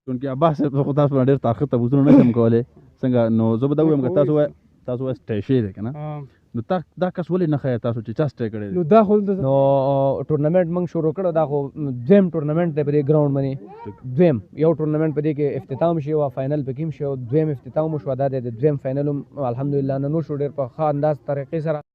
क्योंकि عباس په تاسو باندې ډېر طاقت تبوتونه نه شم کولای څنګه نو زه به دا وایم که تاسو سټې شي دی که نه نو دا کس ولې نه ښایي تاسو چې چا سټې کړی نو دا خو نو ټورنمنټ موږ شروع کړو دا خو دویم ټورنمنټ دی په دې ګراوند باندې دویم یو ټورنمنټ په دې کې افتتاح شي او فاینل پکې هم شي او دویم افتتاح مو شو دا د دویم فاینل هم الحمدلله نن شو ډېر په ښه انداز طریقې سره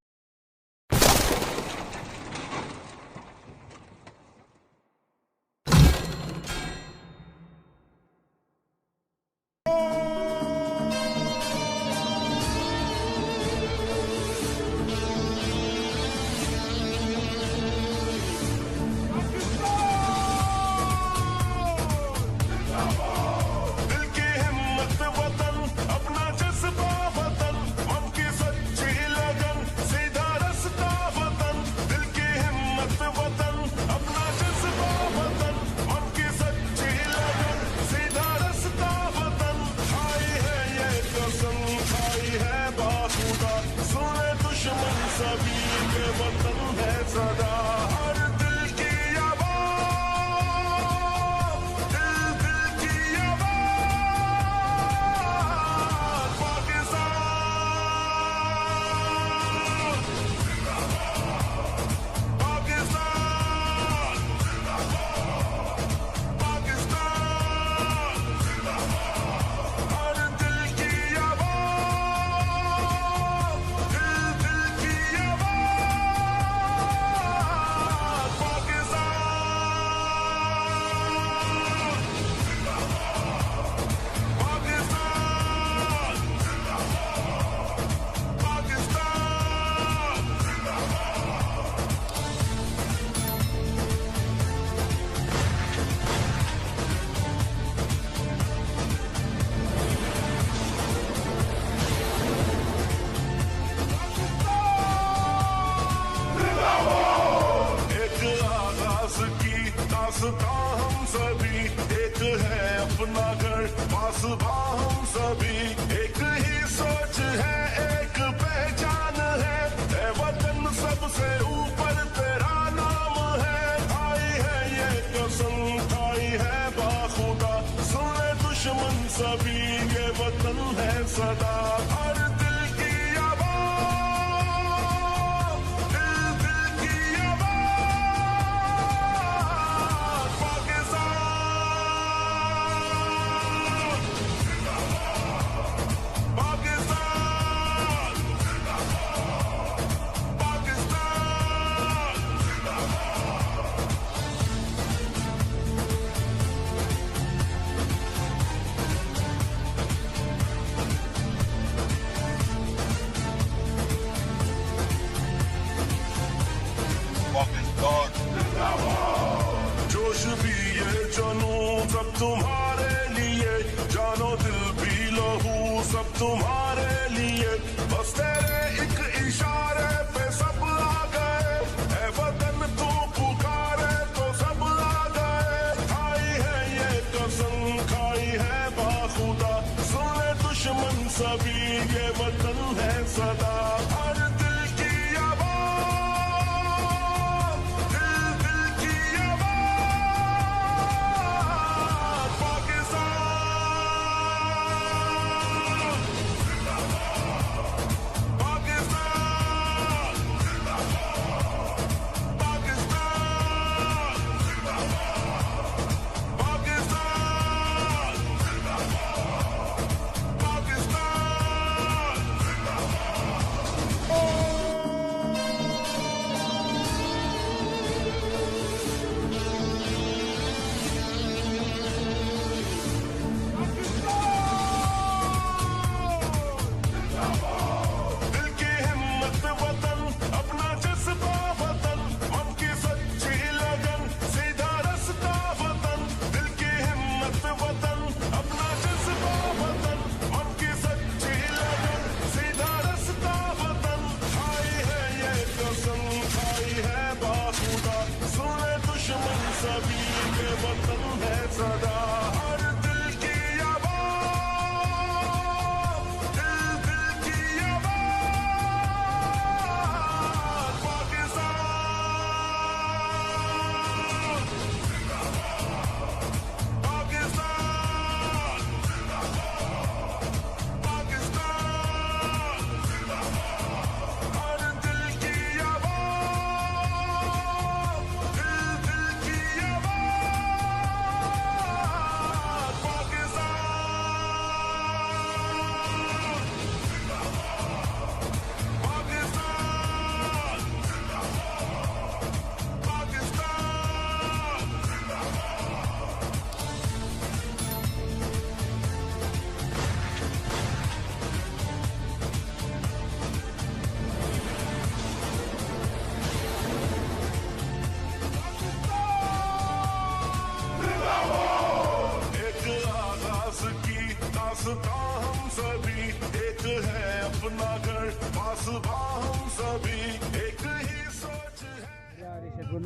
वास्ता हम सभी एक है अपना घर वास्ता हम सभी एक ही सोच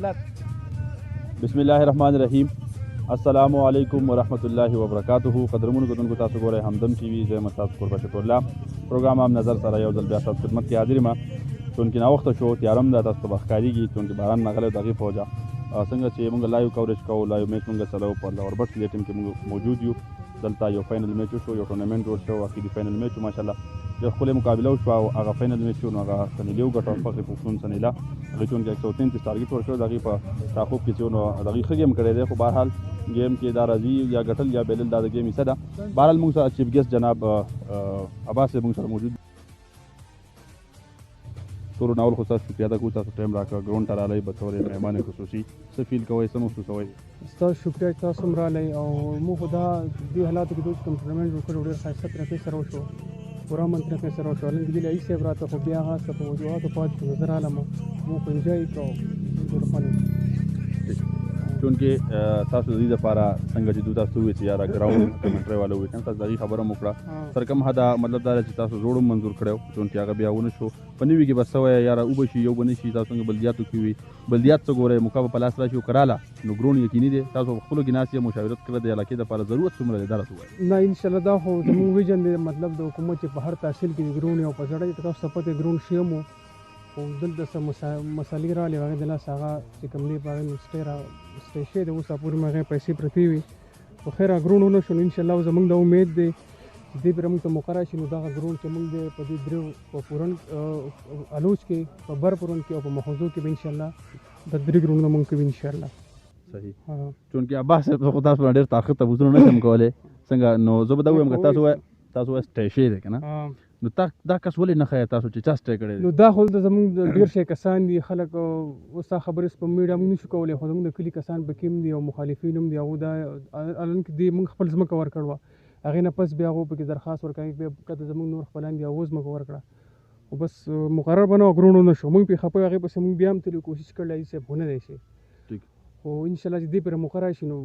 है। बिस्मिल्लाहिर्रहमानिर्रहीम। अस्सलामु अलैकुम वरहमतुल्लाहि वबरकातुहू। قدرمن کو تاسو ګورئ همدم ټي وي. زه یم تاسو قربت شکر الله پروګرام هم نظر سره یو ځل بیا تاسو خدمت کې حاضر یم. چونکې ناوخته شو تیارم ده تاسو ته به ښکارېږي چونکې باران راغلی د هغې په وجه څنګه چې موږ لایو کوریج کوو لایو میچ موږ چلو په اوربټ کې ټیم کې موږ موجود یو. دلته یو فاینل میچ وشو یو ټورنمنټ جوړ شو اخري فاینل میچ ماشاءالله ډېر ښکلې مقابله وشوه او هغه فاینل میچ نو هغه سنیلي وګټه فخر پښتون سنیلا هغې چونکې 133 ټارګېټ ورکړی د هغې په تعقب کې چې نو د هغې ښه ګیم کړی دی خو بهرحال گیم کې دا راځي یا ګټل یا بیلل دا د گیم حصه ده. بهرحال موږ سره چیف ګیسټ جناب عباس صاحب موږ سره موجود ټولو ناول خو تاسو شکریه ده کوو تاسو ټایم راکړه ګراونډ ته راغلی بطور مهمان خصوصي څه فیل کوئ څه محسوسوئ؟ ستاسو شکریه چې تاسو هم راغلی او موږ خو دا دې حالاتو کې دوی کوم ټورنمنټ جوړ کړی ډېر ښایسته طریقې سره وشو پوره امن طریقې سره وشو. الحمدلله عیسی صاحب راته خو بیا هغه څه په وجوهاتو پاتې شو نظر عالمه موږ خو انجوی کوو ډېر خوند چونکې تاسو د دې دپاره څنګه چې دوی تاسو ووایي چې یاره ګراونډ کمنټرۍ والا ووایي که نه تاسو د هغې خبره هم وکړه تر کوم حده مطلب دا دی چې تاسو زوړ هم منظور کړی و چونکې هغه بیا ونه شو په نوي کې به څه وایه یاره وبه شي یو به نه شي تاسو څنګه بلدیاتو کې وي بلدیات څه ګورئ موقع به په لاس راشي وکراله نو ګرون یقیني دی تاسو په خپلو کې ناست یې مشاورت کړی د علاقې دپاره ضرورت څومره دی دا راته ووایئ. نه انشاءالله دا خو زموږ ویژن دی مطلب د حکومت چې په هر تحصیل کې د ګرون او په زړه کې تاسو ته پته ګرون شی هم خو دلته څه مسالې راغلې هغې د لاس هغه چې کوم دی په هغې مې سټی شوی دی اوس پورې مې هغې پیسې پرتې وي خو خیر هغه ګرون ونه شو نو انشاءالله زموږ د امید دی چې دې پرې موږ ته موقع راشي نو دغه ګرون چې موږ دی په دې دریو په پورن الوچ کې په بر پورن کې او په محوزو کې به انشاءالله د درې ګرونونه موږ کوي انشاءالله. صحیح چونکې عباس صاحب خو تاسو نه ډېر طاقت تبوزونه نه شم کولی څنګه نو زه به دا ووایم که تاسو وایئ سټی شوی دی که نه نو دا کس ولې نه ښایي تاسو چې چا سټی کړی نو دا خو د زموږ ډېر شی کسان دي خلک اوس دا خبرې په میډیا موږ نشو کولی خو زموږ د کلي کسان پکې هم دي او مخالفین هم دي هغو دا الان کې دې موږ خپل ځمکه ورکړې وه هغې نه پس بیا هغو پکې درخواست ورکوي بیا که زموږ نور خپلان دي هغو ځمکه ورکړه خو بس مقرر به نه وه ګرون ونه شو موږ پرې خفه یو هغې پسې موږ بیا هم تلو کوشش کړی صاحب خو نه دی شي خو انشاءالله چې دې پرې مقرر شي نو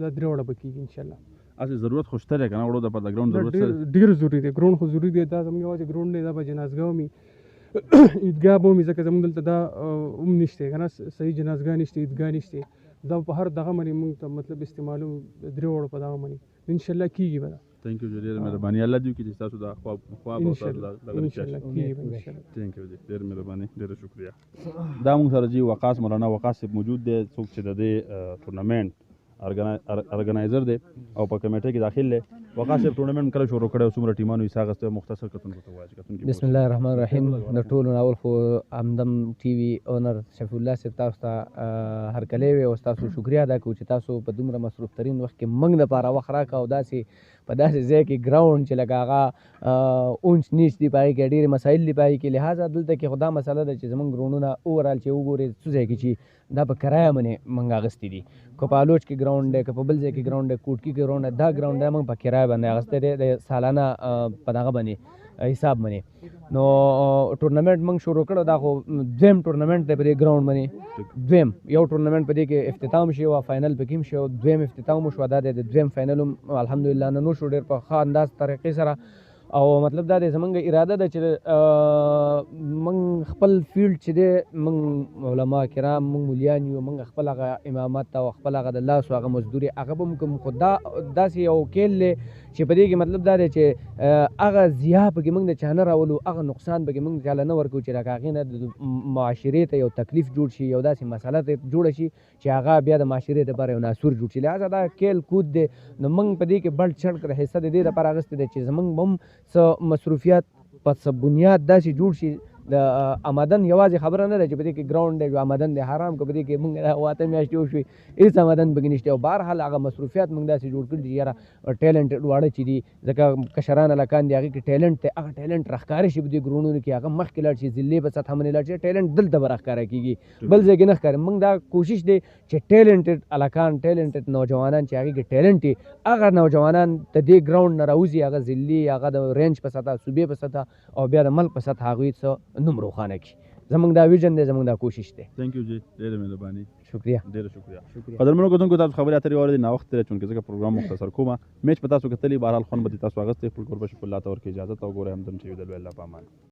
دا درې وړه به کېږي انشاءالله. هسې ضرورت خو شته دی که نه وړو دپاره د ګراونډ ضرورت ډېر ضروري دی ګراونډ خو ضروري دی دا زموږ یوازې ګراونډ دی دا به جنازګاه ومي عیدګاه به ومي ځکه زموږ دلته دا هم نشته که نه صحیح جنازګاه نشته عیدګاه نشته دا په هر دغه باندې موږ ته مطلب استعمالو درې وړو په دغه باندې انشاءالله کېږي به دا. تھینک یو ډېره مهرباني الله دې وکړي چې تاسو دا خواب او تاسو تھینک یو ډېره مهرباني ډېره شکریه. دا موږ سره جی وقاص مولانا وقاص صاحب موجود دی څوک چې د دې ټورنمنټ ارګنایزر دی او په کمیټه کې داخل دی. وقاص صاحب ټورنمنټ کله شروع کړی او څومره ټیمانو حصه اخیستی مختصر کتونکو ته ووایه. بسم الله الرحمن الرحیم. د ټولو ناول خو همدم ټي وي اونر شفیع الله صاحب تاسو ته هرکلی وی او ستاسو شکریه ادا کوو چې تاسو په دومره مصروف ترین وخت کې موږ دپاره وخت راکړه او داسې په داسې ځای کې ګراونډ چې لکه هغه اونچ نیچ دي په هغې کې ډېرې مسایل دي په هغې کې لحاظه دلته کې خو دا مسله ده چې زموږ ګراونډونه اوورال چې وګورې څه ځای کې چې دا په کرایه باندې موږ اخیستي دي که په الوچ کې ګراونډ دی که په بل ځای کې ګراونډ دی کوټکي کې ګراونډ دی دا ګراونډ دی موږ په کرایه باندې اخیستی دی د سالانه په دغه باندې حساب باندې نو ټورنمنټ موږ شروع کړو دا خو دویم ټورنمنټ دی په دې ګراونډ باندې دویم یو ټورنمنټ په دې کې افتتاح هم شوی وه فاینل پکې هم شوی دویم افتتاح هم وشوه دا دی د دویم فاینل هم الحمدلله نن وشو ډېر په ښه انداز طریقې سره او مطلب دا دی زمونږ اراده ده چې موږ خپل فیلډ چې دی موږ علما کرام موږ مولیان یو موږ خپل هغه امامت او خپل هغه د لاسو هغه مزدوري هغه به هم کوم خو داسې یو کیل دی چې په دې کې مطلب دا دی چې هغه ضیا پکې موږ د چا نه راولو هغه نقصان پکې موږ چاله نه ورکوو چې لکه هغې نه د معاشرې ته یو تکلیف جوړ شي یو داسې مسله ته جوړه شي چې هغه بیا د معاشرې دپاره یو ناسور جوړ شي لهذا دا کیل کود دی نو موږ په دې کې بړ چړ کړه حصه د دې دپاره اخیستې دی چې زموږ به هم څه مصروفیات په څه بنیاد داسې جوړ شي د آمدن یوازې خبره نه ده چې په دې کې ګراونډ دی آمدن دی حرام که په دې کې موږ واته میاشتې وشوي هېڅ آمدن پکې نشته او بهرحال هغه مصروفیات موږ داسې جوړ کړي چې یاره ټیلنټډ واړه چې دي ځکه کشران هلکان دي هغې کې ټیلنټ دی هغه ټیلنټ راښکاره شي په دې ګراونډونو کې هغه مخکې لاړ شي ضلعې په سطحه باندې لاړ شي ټیلنټ دلته به راښکاره کېږي بل ځای کې نه ښکاري موږ دا کوشش دی چې ټیلنټډ هلکان ټیلنټډ نوجوانان چې هغې کې ټیلنټ وي هغه نوجوانان د دې ګراونډ نه راوځي هغه ضلعي هغه د رینج په سطحه صوبې په سطحه او بیا د ملک په سطحه هغوی څه نوم روښانه کړي زمونږ دا ویژن دی، زمونږ دا کوشش دی. ثانک یو جی، ډېره مهرباني، شکریہ. ډېره شکریہ. قدرمنو کتونکو تاسو خبرې اترې واورېدې، ناوخت دی چونکې ځکه پروګرام مختصر کومه. میچ په تاسو کتلي، بهرحال خوند به دې تاسو اخیستی. خپل کوربه شکر الله ته ورکړي اجازه ته وګورئ همدم ټي وي د لوی الله په امان.